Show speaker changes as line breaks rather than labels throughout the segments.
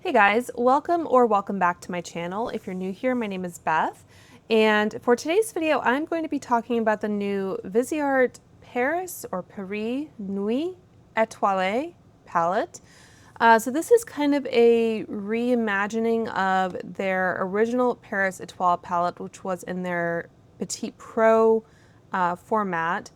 Hey guys, welcome back to my channel. If you're new here, my name is Beth, and for today's video, I'm going to be talking about the new Viseart Paris Nuit Étoilée palette. So this is kind of a reimagining of their original Paris Étoile palette, which was in their Petite Pro format.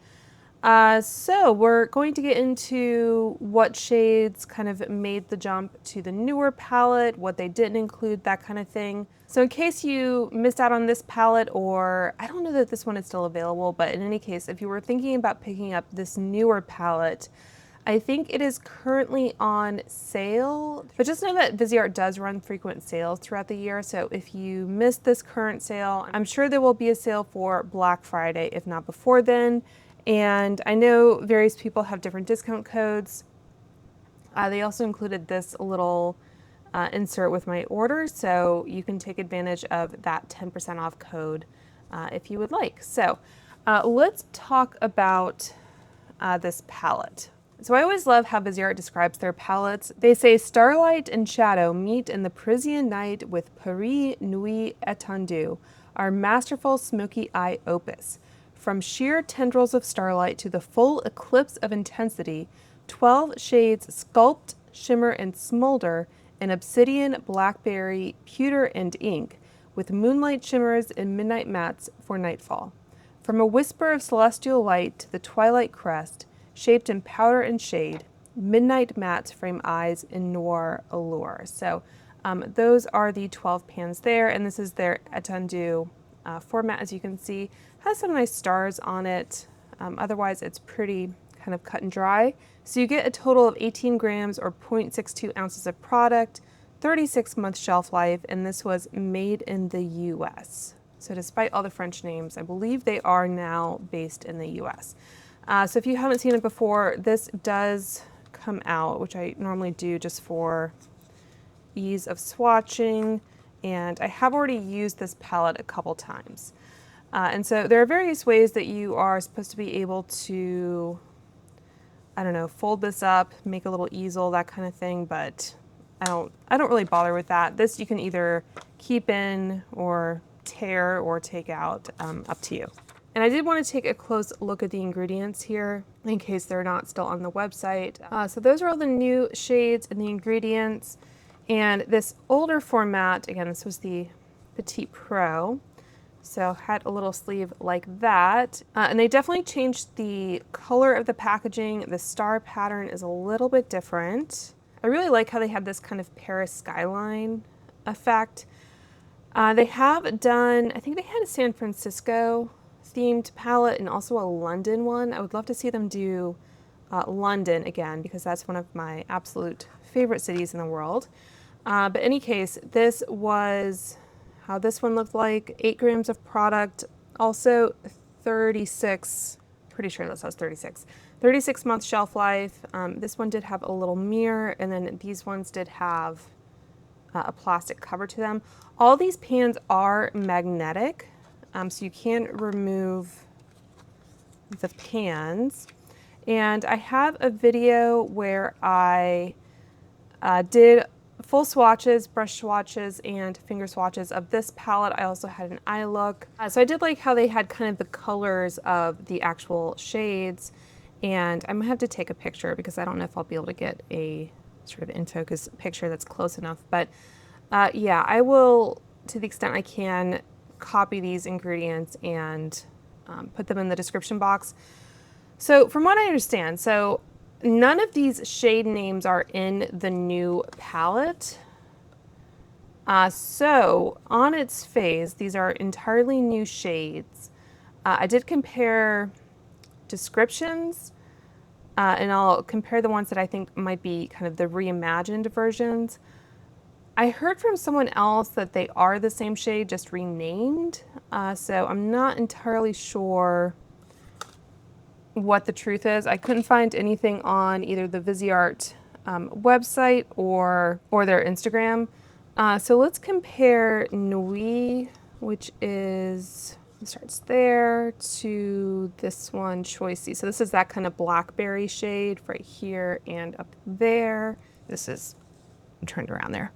So we're going to get into what shades kind of made the jump to the newer palette, what they didn't include, that kind of thing. So in case you missed out on this palette, or I don't know that this one is still available, but in any case, if you were thinking about picking up this newer palette, I think it is currently on sale, but just know that Viseart does run frequent sales throughout the year. So if you missed this current sale, I'm sure there will be a sale for Black Friday, if not before then. And I know various people have different discount codes. They also included this little insert with my order, so you can take advantage of that 10% off code if you would like. So let's talk about this palette. So I always love how Viseart describes their palettes. They say starlight and shadow meet in the Parisian night with Paris Nuit Étendu, our masterful smoky eye opus. From sheer tendrils of starlight to the full eclipse of intensity, 12 shades sculpt, shimmer, and smolder in obsidian, blackberry, pewter, and ink, with moonlight shimmers and midnight mattes for nightfall. From a whisper of celestial light to the twilight crest, shaped in powder and shade, midnight mattes frame eyes in noir allure. So those are the 12 pans there, and this is their Étendu format, as you can see. Has some nice stars on it. Otherwise, it's pretty kind of cut and dry. So you get a total of 18 grams or 0.62 ounces of product, 36-month shelf life, and this was made in the US. So despite all the French names, I believe they are now based in the US. So if you haven't seen it before, this does come out, which I normally do just for ease of swatching. And I have already used this palette a couple times. And so there are various ways that you are supposed to be able to, I don't know, fold this up, make a little easel, that kind of thing, but I don't really bother with that. This you can either keep in or tear or take out, up to you. And I did want to take a close look at the ingredients here in case they're not still on the website. So those are all the new shades and the ingredients. And this older format, again, this was the Petite Pro. So had a little sleeve like that. And they definitely changed the color of the packaging. The star pattern is a little bit different. I really like how they had this kind of Paris skyline effect. They have done, I think they had a San Francisco themed palette and also a London one. I would love to see them do London again, because that's one of my absolute favorite cities in the world. But in any case, this was how this one looked like. 8 grams of product, also 36, pretty sure that says 36. 36-month shelf life. This one did have a little mirror, and then these ones did have a plastic cover to them. All these pans are magnetic, so you can remove the pans. And I have a video where I did full swatches, brush swatches, and finger swatches of this palette. I also had an eye look. So I did like how they had kind of the colors of the actual shades, and I'm gonna have to take a picture because I don't know if I'll be able to get a sort of in focus picture that's close enough. But yeah, I will, to the extent I can, copy these ingredients and put them in the description box. So from what I understand, so none of these shade names are in the new palette. So on its face, these are entirely new shades. I did compare descriptions, and I'll compare the ones that I think might be kind of the reimagined versions. I heard from someone else that they are the same shade, just renamed. So I'm not entirely sure what the truth is. I couldn't find anything on either the Viseart website or their Instagram. So let's compare Nuit, which is, it starts there, to this one, Choicey. So this is that kind of blackberry shade right here and up there. This is turned around there.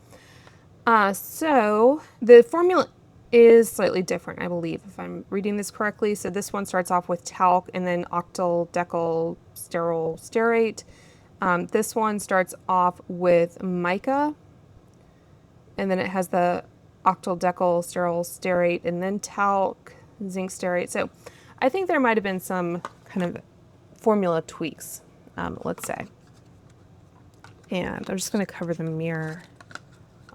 So the formula is slightly different, I believe, if I'm reading this correctly. So this one starts off with talc and then octyl decyl steryl stearate. This one starts off with mica, and then it has the octyl decyl steryl stearate and then talc, zinc stearate. So I think there might have been some kind of formula tweaks, let's say. And I'm just going to cover the mirror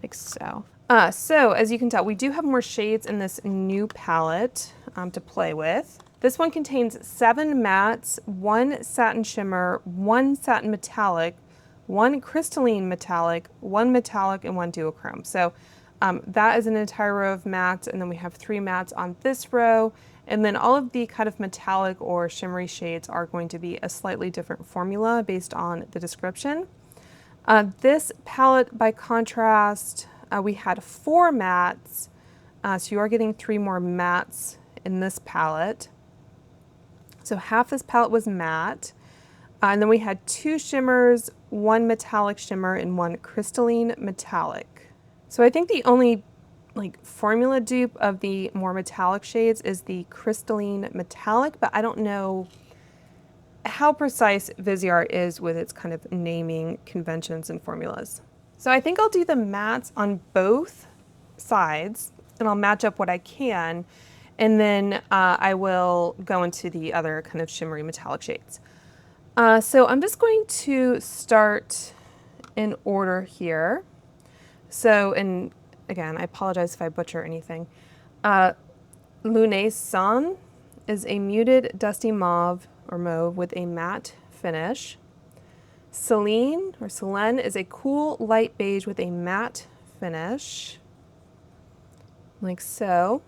like so. So as you can tell, we do have more shades in this new palette to play with. This one contains 7 mattes, 1 satin shimmer, 1 satin metallic, 1 crystalline metallic, 1 metallic, and 1 duochrome. So that is an entire row of mattes, and then we have 3 mattes on this row, and then all of the kind of metallic or shimmery shades are going to be a slightly different formula based on the description. This palette, by contrast, we had 4 mattes, so you are getting 3 more mattes in this palette. So half this palette was matte, and then we had 2 shimmers, 1 metallic shimmer, and 1 crystalline metallic. So I think the only formula dupe of the more metallic shades is the crystalline metallic, but I don't know how precise Viseart is with its kind of naming conventions and formulas. So I think I'll do the mattes on both sides, and I'll match up what I can, and then I will go into the other kind of shimmery metallic shades. So I'm just going to start in order here. So, and again, I apologize if I butcher anything. Lunaison is a muted dusty mauve or mauve with a matte finish. Selene is a cool light beige with a matte finish, like so.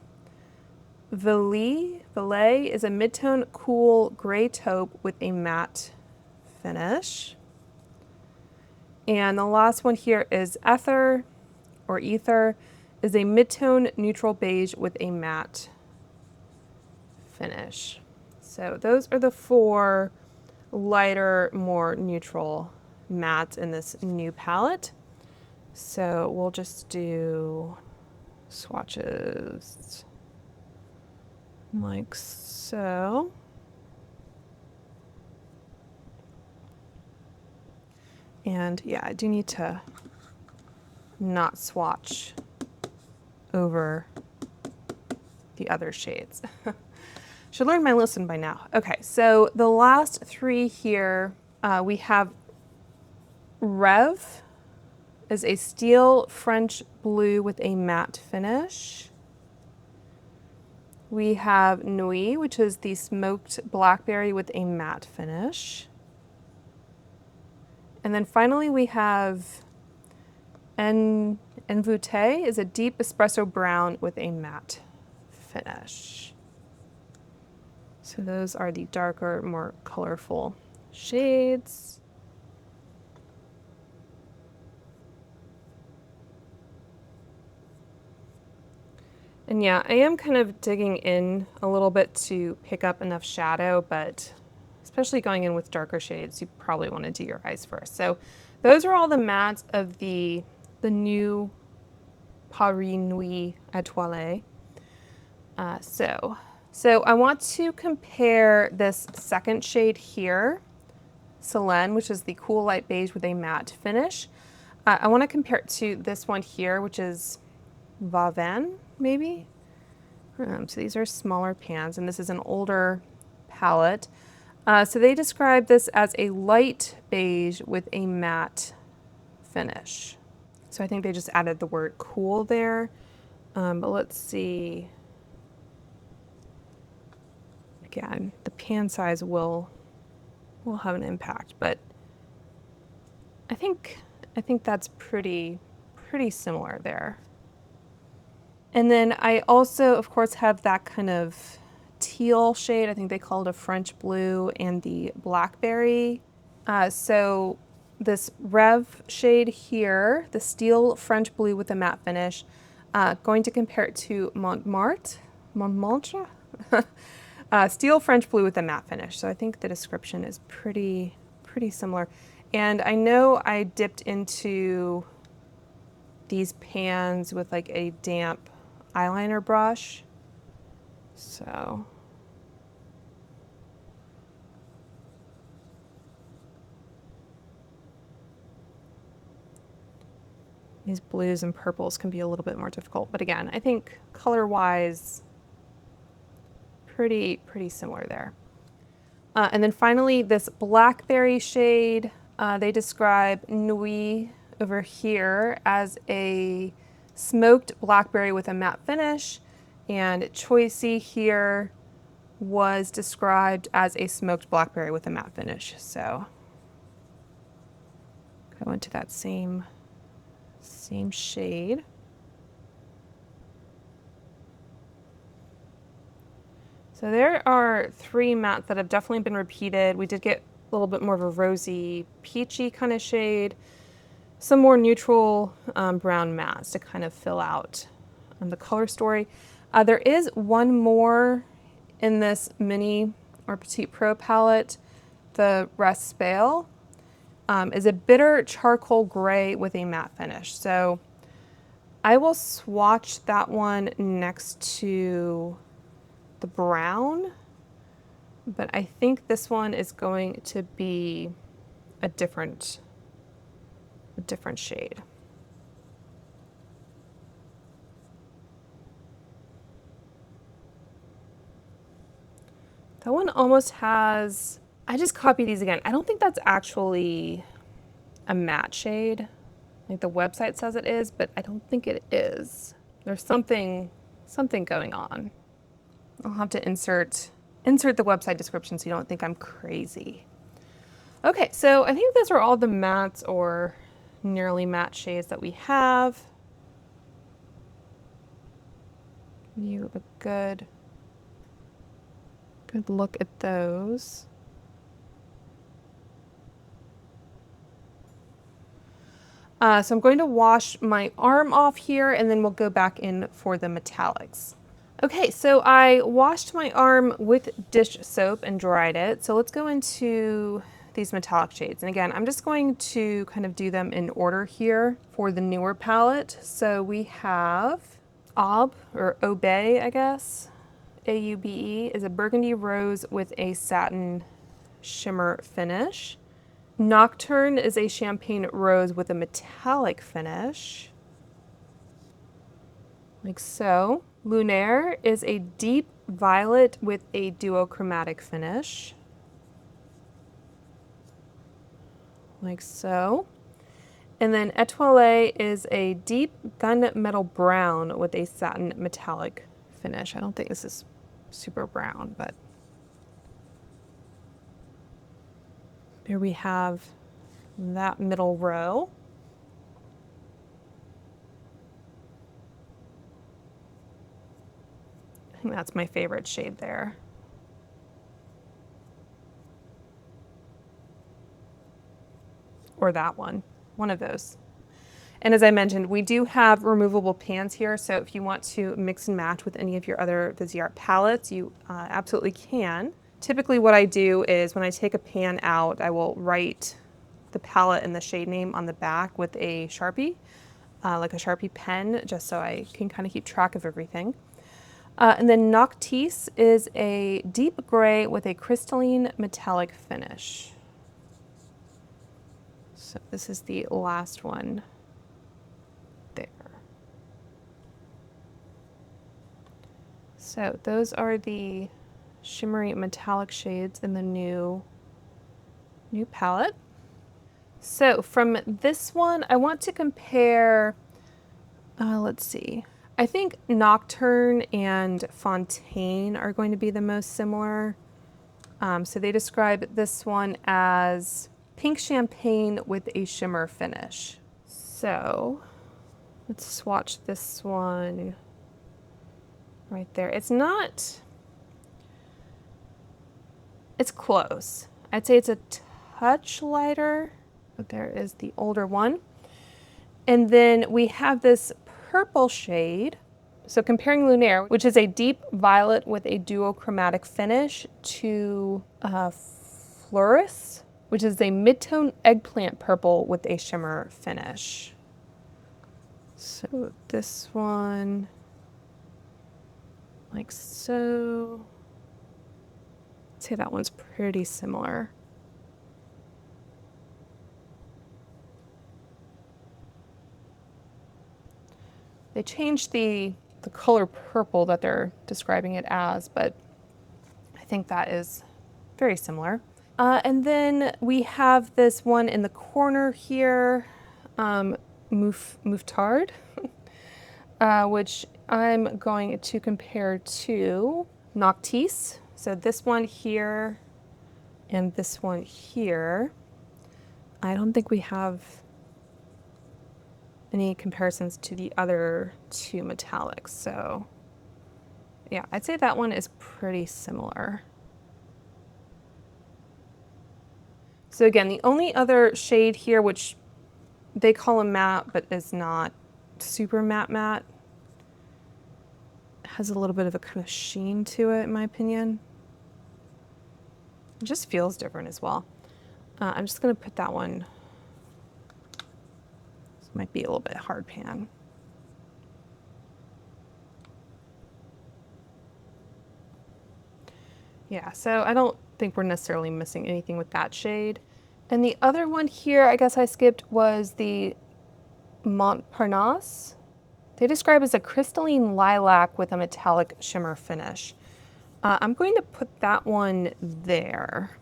Valet is a mid-tone cool gray taupe with a matte finish. And the last one here is Ether is a mid-tone neutral beige with a matte finish. So those are the 4 lighter, more neutral mattes in this new palette. So we'll just do swatches like so. And yeah, I do need to not swatch over the other shades. Should learn my lesson by now. Okay, so the last 3 here, we have Rev is a steel French blue with a matte finish. We have Nuit, which is the smoked blackberry with a matte finish. And then finally we have Envoûté is a deep espresso brown with a matte finish. So those are the darker, more colorful shades. And yeah, I am kind of digging in a little bit to pick up enough shadow, but especially going in with darker shades, you probably want to do your eyes first. So those are all the mattes of the new Paris Nuit Étoilée. So I want to compare this second shade here, Selene, which is the cool light beige with a matte finish. I want to compare it to this one here, which is Vauvan, maybe? So these are smaller pans, and this is an older palette. So they describe this as a light beige with a matte finish. So I think they just added the word cool there. But let's see. Again, the pan size will have an impact, but I think that's pretty similar there. And then I also, of course, have that kind of teal shade. I think they call it a French blue, and the blackberry. So this Rev shade here, the steel French blue with a matte finish, going to compare it to Montmartre, steel French blue with a matte finish. So I think the description is pretty similar. And I know I dipped into these pans with like a damp eyeliner brush. So these blues and purples can be a little bit more difficult, but again, I think color-wise, pretty similar there. And then finally, this blackberry shade, they describe Nuit over here as a smoked blackberry with a matte finish, and Choicey here was described as a smoked blackberry with a matte finish. So I went to that same shade. So there are 3 mattes that have definitely been repeated. We did get a little bit more of a rosy, peachy kind of shade. Some more neutral brown mattes to kind of fill out the color story. There is one more in this mini or Petite Pro palette. The Raspale is a bitter charcoal gray with a matte finish. So I will swatch that one next to the brown, but I think this one is going to be a different shade. That one almost has, I just copied these again. I don't think that's actually a matte shade. Like the website says it is, but I don't think it is. There's something going on. I'll have to insert the website description so you don't think I'm crazy. Okay, so I think those are all the mattes or nearly matte shades that we have. You have a good look at those. So I'm going to wash my arm off here and then we'll go back in for the metallics. Okay, so I washed my arm with dish soap and dried it. So let's go into these metallic shades. And again, I'm just going to kind of do them in order here for the newer palette. So we have Aube, or Aube, I guess. A-U-B-E is a burgundy rose with a satin shimmer finish. Nocturne is a champagne rose with a metallic finish, like so. Lunaire is a deep violet with a duochromatic finish, like so. And then Étoilée is a deep gunmetal brown with a satin metallic finish. I don't think this is super brown, but there we have that middle row. I think that's my favorite shade there. Or that one of those. And as I mentioned, we do have removable pans here, so if you want to mix and match with any of your other Viseart palettes, you absolutely can. Typically what I do is when I take a pan out, I will write the palette and the shade name on the back with a Sharpie, like a Sharpie pen, just so I can kind of keep track of everything. And then Noctis is a deep gray with a crystalline metallic finish. So this is the last one there. So those are the shimmery metallic shades in the new palette. So from this one, I want to compare, let's see. I think Nocturne and Fontaine are going to be the most similar. So they describe this one as pink champagne with a shimmer finish. So let's swatch this one right there. It's close. I'd say it's a touch lighter, but there is the older one. And then we have this purple shade. So comparing Lunaire, which is a deep violet with a duochromatic finish, to Floris, which is a mid-tone eggplant purple with a shimmer finish. So this one, like so. I'd say that one's pretty similar. They changed the color purple that they're describing it as, but I think that is very similar. And then we have this one in the corner here, Mouffetard, which I'm going to compare to Noctis. So this one here and this one here. I don't think we have any comparisons to the other two metallics. So yeah, I'd say that one is pretty similar. So again, the only other shade here, which they call a matte, but is not super matte, has a little bit of a kind of sheen to it, in my opinion. It just feels different as well. I'm just gonna put that one. This might be a little bit hard pan. Yeah, so I don't think we're necessarily missing anything with that shade. And the other one here, I guess I skipped, was the Montparnasse. They describe as a crystalline lilac with a metallic shimmer finish. I'm going to put that one there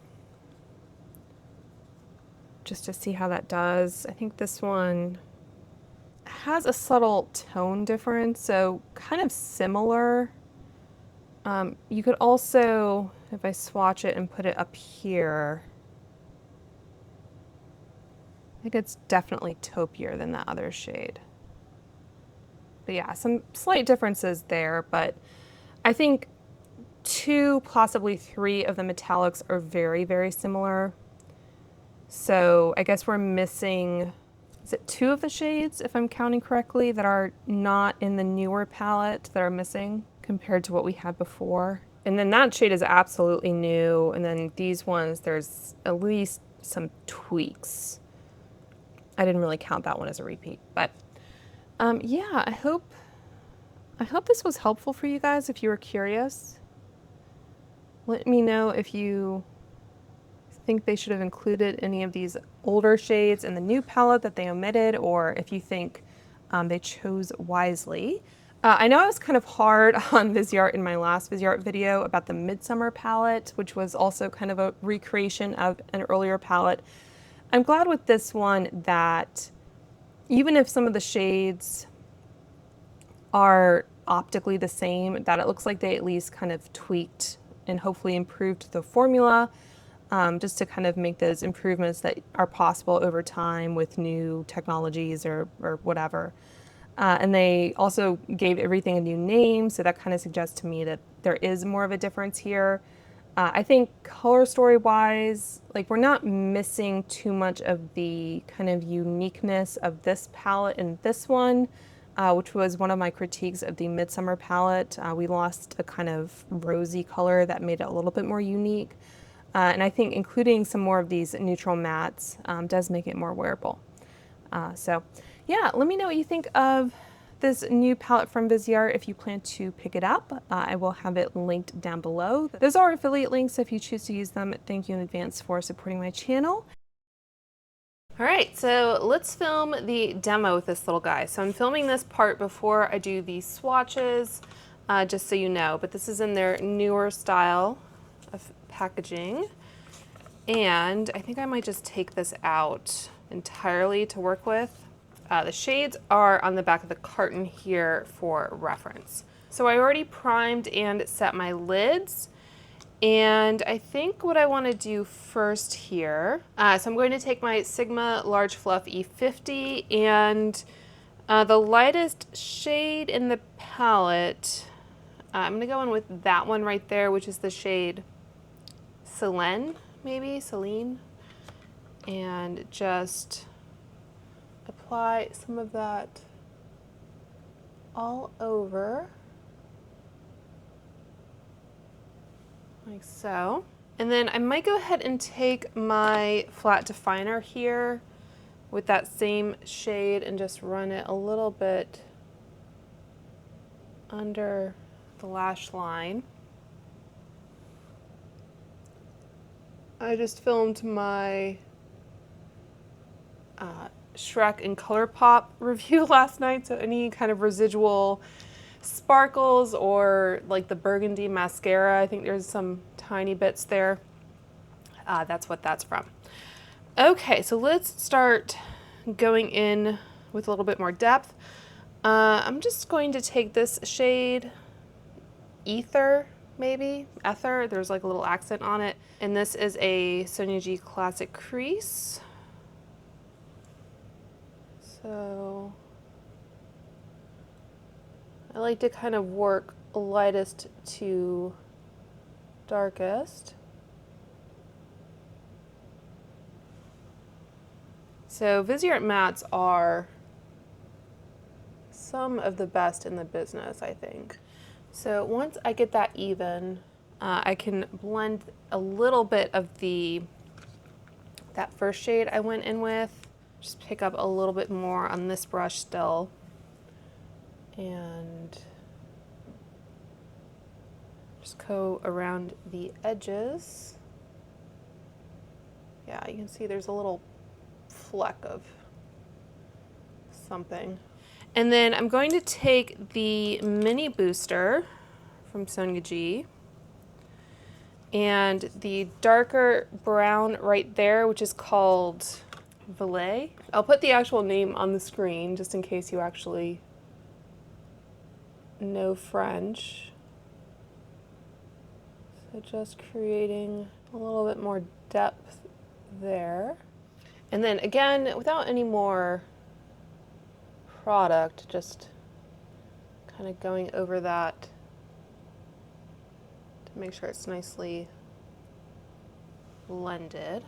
just to see how that does. I think this one has a subtle tone difference, so kind of similar. You could also, if I swatch it and put it up here, I think it's definitely taupier than that other shade. But yeah, some slight differences there, but I think 2, possibly 3 of the metallics are very, very similar. So I guess we're missing, is it 2 of the shades, if I'm counting correctly, that are not in the newer palette that are missing compared to what we had before. And then that shade is absolutely new. And then these ones, there's at least some tweaks. I didn't really count that one as a repeat, but yeah, I hope this was helpful for you guys if you were curious. Let me know if you think they should have included any of these older shades in the new palette that they omitted, or if you think they chose wisely. I know I was kind of hard on Viseart in my last Viseart video about the Midsummer palette, which was also kind of a recreation of an earlier palette. I'm glad with this one that even if some of the shades are optically the same, that it looks like they at least kind of tweaked and hopefully improved the formula, just to kind of make those improvements that are possible over time with new technologies or whatever. And they also gave everything a new name, so that kind of suggests to me that there is more of a difference here. I think color story wise, like we're not missing too much of the kind of uniqueness of this palette and this one, which was one of my critiques of the Midsummer palette. We lost a kind of rosy color that made it a little bit more unique. And I think including some more of these neutral mattes does make it more wearable. So yeah, let me know what you think of this new palette from Viseart if you plan to pick it up. I will have it linked down below. Those are affiliate links, so if you choose to use them, thank you in advance for supporting my channel. All right, so let's film the demo with this little guy. So I'm filming this part before I do the swatches, just so you know, but this is in their newer style of packaging. And I think I might just take this out entirely to work with. The shades are on the back of the carton here for reference. So I already primed and set my lids. And I think what I want to do first here, so I'm going to take my Sigma Large Fluff E50 and the lightest shade in the palette, I'm going to go in with that one right there, which is the shade Selene, maybe, Selene, and just apply some of that all over, like so. And then I might go ahead and take my flat definer here, with that same shade and just run it a little bit under the lash line. I just filmed my Shrek and ColourPop review last night, so any kind of residual sparkles or like the burgundy mascara, I think there's some tiny bits there. That's what that's from. Okay, so let's start going in with a little bit more depth. I'm just going to take this shade, Ether, maybe? Ether, there's like a little accent on it. And this is a Sonia G Classic Crease. So I like to kind of work lightest to darkest. So Viseart mattes are some of the best in the business, I think. So once I get that even, I can blend a little bit of that first shade I went in with. Just pick up a little bit more on this brush still. And just go around the edges. Yeah, you can see there's a little fleck of something. And then I'm going to take the mini booster from Sonia G and the darker brown right there, which is called Valet. I'll put the actual name on the screen just in case you actually know French. So just creating a little bit more depth there. And then again, without any more product, just kind of going over that to make sure it's nicely blended.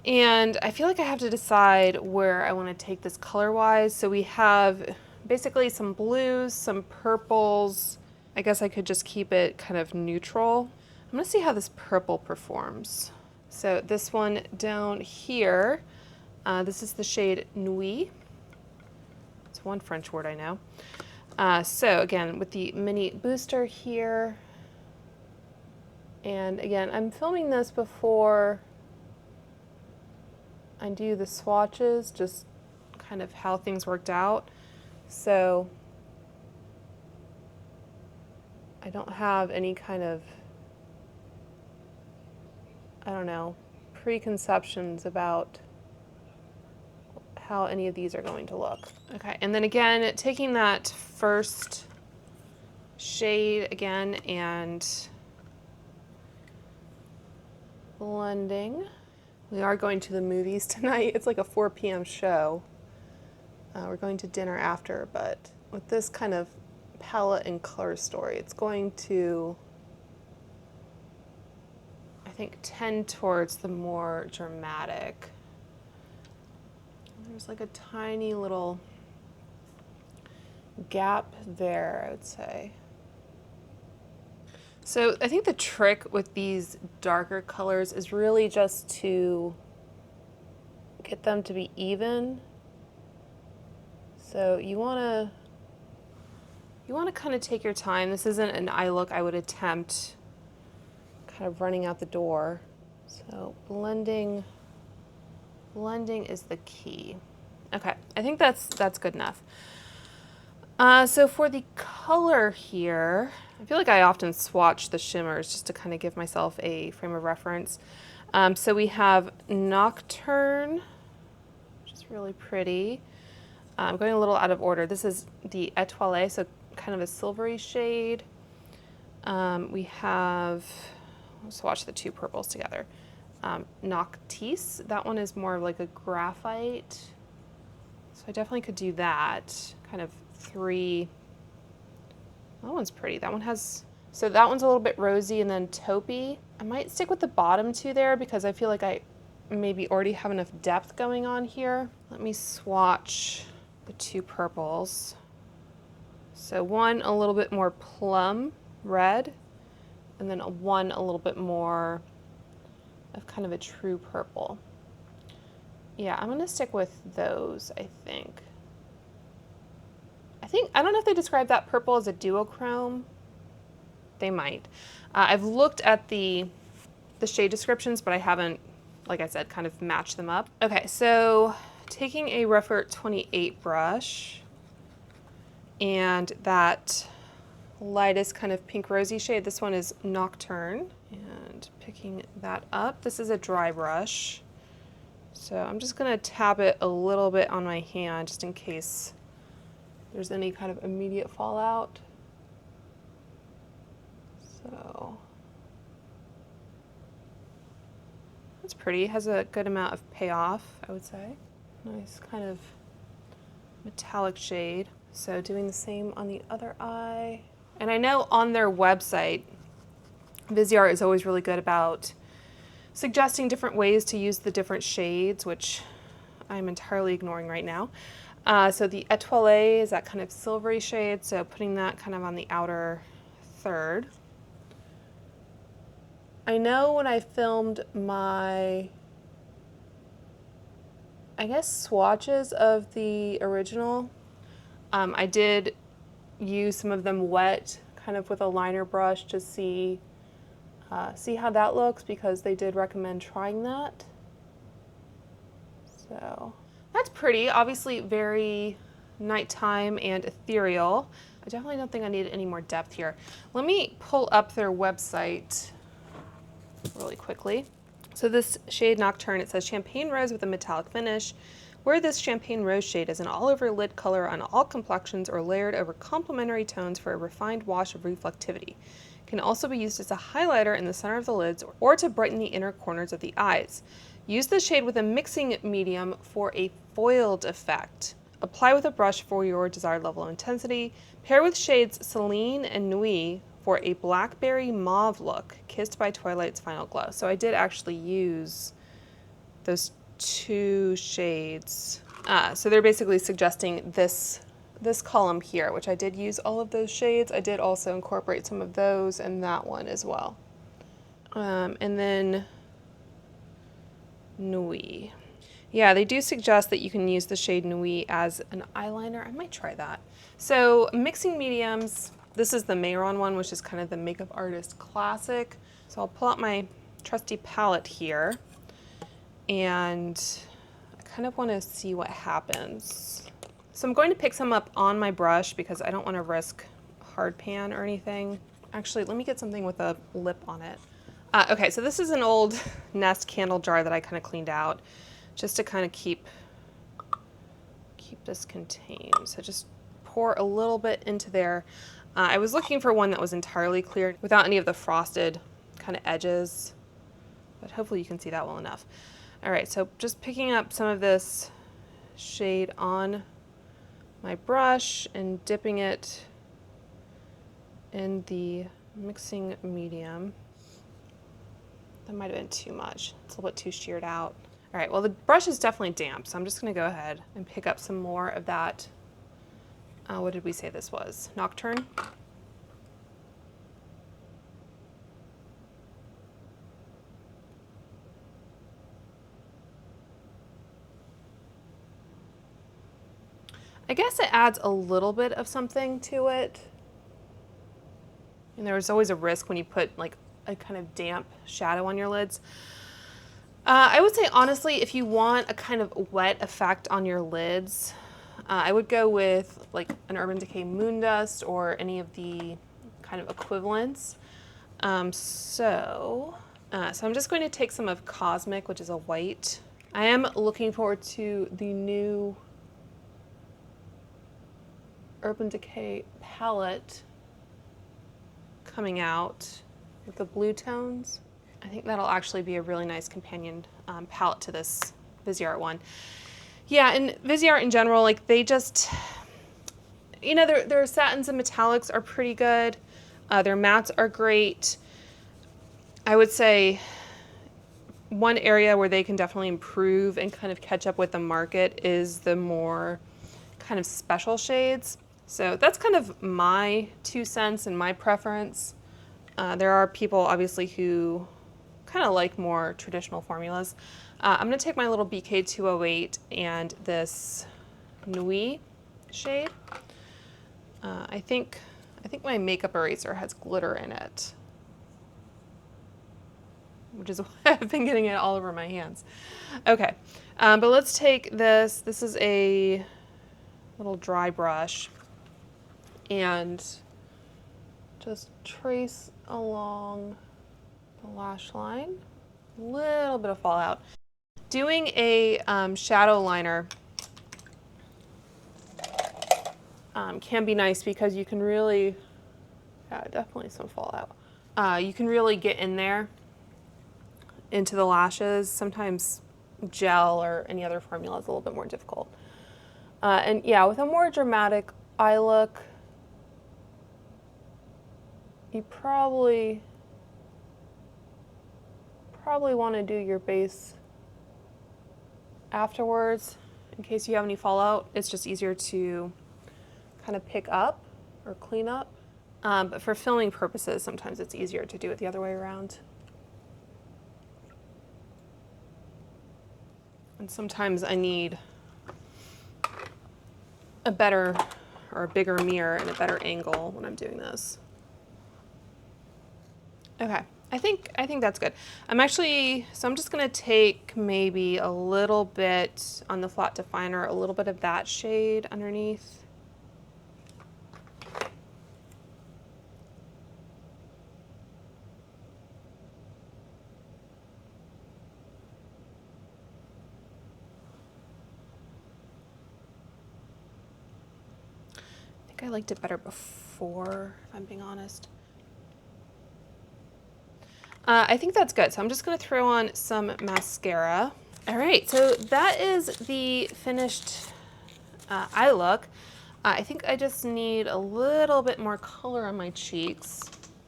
And I feel like I have to decide where I want to take this color-wise. So we have basically some blues, some purples. I guess I could just keep it kind of neutral. I'm going to see how this purple performs. So this one down here, this is the shade Nuit. It's one French word I know. So again, with the mini booster here. And again, I'm filming this before I do the swatches, just kind of how things worked out. So I don't have any kind of, I don't know, preconceptions about how any of these are going to look. Okay, and then again, taking that first shade again and blending. We are going to the movies tonight. It's like a 4 p.m. show. We're going to dinner after, but with this kind of palette and color story, it's going to, I think, tend towards the more dramatic. There's like a tiny little gap there, I would say. So I think the trick with these darker colors is really just to get them to be even. So you want to kind of take your time. This isn't an eye look I would attempt kind of running out the door. So blending is the key. Okay, I think that's good enough. So for the color here, I feel like I often swatch the shimmers just to kind of give myself a frame of reference. So we have Nocturne, which is really pretty. I'm going a little out of order. This is the Étoilée, so kind of a silvery shade. We have, let's swatch the two purples together. Noctis, that one is more of like a graphite. So I definitely could do that, kind of three. That one's pretty. That one has, so that one's a little bit rosy and then taupey. I might stick with the bottom two there because I feel like I maybe already have enough depth going on here. Let me swatch the two purples. So one a little bit more plum red, and then one a little bit more of kind of a true purple. Yeah, I'm gonna stick with those, I think. I don't know if they describe that purple as a duochrome. They might. I've looked at the shade descriptions, but I haven't, like I said, kind of matched them up. Okay, so taking a Refer 28 brush and that lightest kind of pink rosy shade, this one is Nocturne, and picking that up. This is a dry brush, so I'm just gonna tap it a little bit on my hand just in case there's any kind of immediate fallout. So that's pretty, has a good amount of payoff, I would say. Nice kind of metallic shade. So doing the same on the other eye. And I know on their website, Viseart is always really good about suggesting different ways to use the different shades, which I'm entirely ignoring right now. So the Étoilée is that kind of silvery shade, so putting that kind of on the outer third. I know when I filmed my, I guess, swatches of the original, I did use some of them wet, kind of with a liner brush to see how that looks, because they did recommend trying that. So that's pretty, obviously very nighttime and ethereal. I definitely don't think I need any more depth here. Let me pull up their website really quickly. So this shade Nocturne, it says champagne rose with a metallic finish. Wear this champagne rose shade as an all-over lid color on all complexions or layered over complementary tones for a refined wash of reflectivity. Can also be used as a highlighter in the center of the lids or to brighten the inner corners of the eyes. Use the shade with a mixing medium for a foiled effect. Apply with a brush for your desired level of intensity. Pair with shades Celine and Nuit for a blackberry mauve look, kissed by twilight's final glow. So I did actually use those two shades. So they're basically suggesting this column here, which I did use all of those shades. I did also incorporate some of those and that one as well. And then Nuit. Yeah, they do suggest that you can use the shade Nuit as an eyeliner. I might try that. So mixing mediums, this is the Mayron one, which is kind of the makeup artist classic. So I'll pull out my trusty palette here, and I kind of want to see what happens. So I'm going to pick some up on my brush because I don't want to risk hard pan or anything. Actually, let me get something with a lip on it. Okay, so this is an old Nest candle jar that I kind of cleaned out just to kind of keep this contained. So just pour a little bit into there. I was looking for one that was entirely clear without any of the frosted kind of edges, but hopefully you can see that well enough. All right, so just picking up some of this shade on my brush and dipping it in the mixing medium. That might have been too much. It's a little bit too sheared out. All right, well, the brush is definitely damp, so I'm just gonna go ahead and pick up some more of that. What did we say this was? Nocturne? I guess it adds a little bit of something to it. And there's always a risk when you put like a kind of damp shadow on your lids. I would say, honestly, if you want a kind of wet effect on your lids, I would go with like an Urban Decay Moon Dust or any of the kind of equivalents. So I'm just going to take some of Cosmic, which is a white. I am looking forward to the new Urban Decay palette coming out with the blue tones. I think that'll actually be a really nice companion palette to this Viseart one. Yeah, and Viseart in general, like they just, you know, their satins and metallics are pretty good. Their mattes are great. I would say one area where they can definitely improve and kind of catch up with the market is the more kind of special shades. So that's kind of my 2 cents and my preference. There are people obviously who kind of like more traditional formulas. I'm going to take my little BK208 and this Nuit shade. I think my makeup eraser has glitter in it, which is why I've been getting it all over my hands. Okay, but let's take this. This is a little dry brush and just trace along the lash line. A little bit of fallout. Doing a shadow liner can be nice because you can really, yeah, definitely some fallout. You can really get in there into the lashes. Sometimes gel or any other formula is a little bit more difficult. And yeah, with a more dramatic eye look, you probably want to do your base afterwards in case you have any fallout. It's just easier to kind of pick up or clean up. But for filming purposes, sometimes it's easier to do it the other way around. And sometimes I need a better or a bigger mirror and a better angle when I'm doing this. Okay, I think that's good. I'm just gonna take maybe a little bit on the flat definer, a little bit of that shade underneath. I think I liked it better before, if I'm being honest. I think that's good. So I'm just going to throw on some mascara. All right, so that is the finished eye look. I think I just need a little bit more color on my cheeks.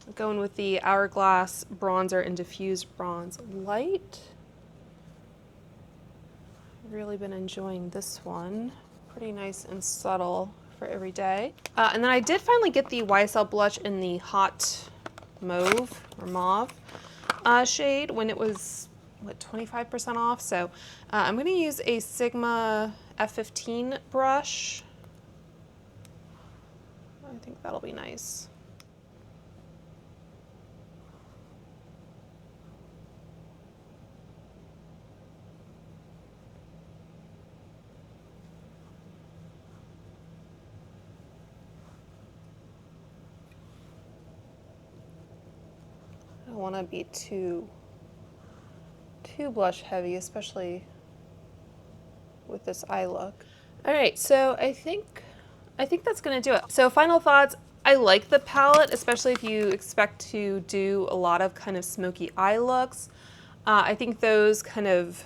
I'm going with the Hourglass Bronzer in Diffuse Bronze Light. Really been enjoying this one. Pretty nice and subtle for every day. And then I did finally get the YSL blush in the Hot Mauve or Mauve shade when it was, what, 25% off. So I'm going to use a Sigma F15 brush. I think that'll be nice. I don't want to be too blush heavy, especially with this eye look. All right, so I think that's gonna do it. So final thoughts, I like the palette, especially if you expect to do a lot of kind of smoky eye looks. I think those kind of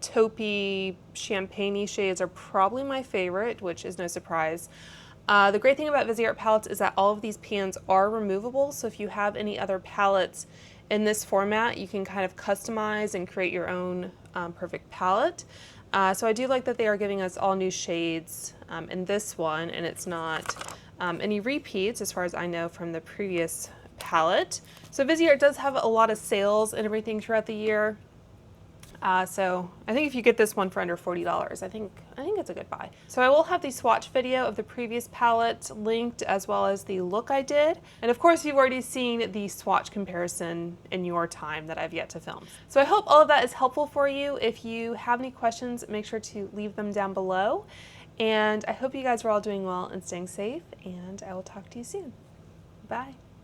taupey, champagne-y shades are probably my favorite, which is no surprise. The great thing about Viseart palettes is that all of these pans are removable, so if you have any other palettes in this format, you can kind of customize and create your own perfect palette. So I do like that they are giving us all new shades in this one, and it's not any repeats as far as I know from the previous palette. So Viseart does have a lot of sales and everything throughout the year. So I think if you get this one for under $40, I think it's a good buy. So I will have the swatch video of the previous palette linked, as well as the look I did. And of course, you've already seen the swatch comparison in your time that I've yet to film. So I hope all of that is helpful for you. If you have any questions, make sure to leave them down below. And I hope you guys are all doing well and staying safe, and I will talk to you soon. Bye.